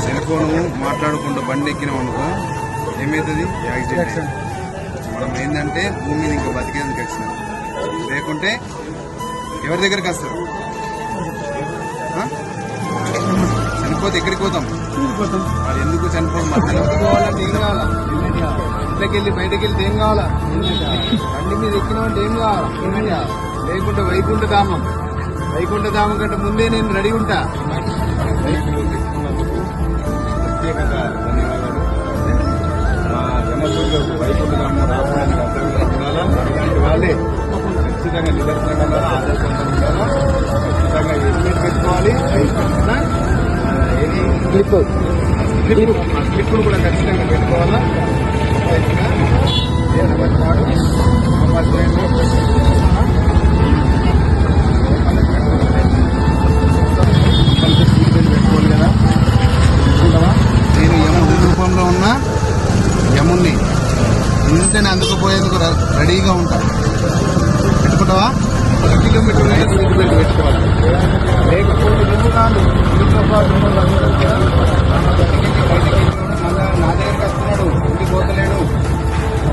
Cell phone మాట్లాడుకుంటూ బండి ఎక్కినాం అనుకో ఏమవుతుంది? యాక్సిడెంట్. మనం ఏంటంటే భూమి మీద ఇంకా బతికేందుకు వచ్చినాం, లేకుంటే ఎవరి దగ్గరికి వస్తారు? చనిపోతే ఎక్కడికి పోతాం? అది ఎందుకు చనిపోవడం? ఎందుకు పోవాలంటే ఏం కావాలా? ఇంట్లోకి వెళ్ళి బయటకు వెళ్తే ఏం కావాలా? బండి మీద ఎక్కినామంటే ఏం కావాలా? లేకుంటే వైకుంఠధామం కంటే ముందే నేను రెడీ ఉంటా. ప్రత్యేకంగా ధన్యవాదాలు. మా జనసూర్యులకు వైకుంఠధామం రావడానికి అలాంటి వాళ్ళే ఖచ్చితంగా నిదర్శనంగా ఆదర్శంగా ఉండాలా. ఖచ్చితంగా హెల్మెట్ పెట్టుకోవాలి. క్లిప్పులు కూడా ఖచ్చితంగా పెట్టుకోవాలా. పెట్టుకోవాలి కదా. నేను యముడి రూపంలో ఉన్న యముణ్ణి ఇంతనే అందుకుపోయేందుకు రెడీగా ఉంటా. పెట్టుకుంటావా? 1 కిలోమీటర్ పెట్టుకోవాలి. లేకపోతే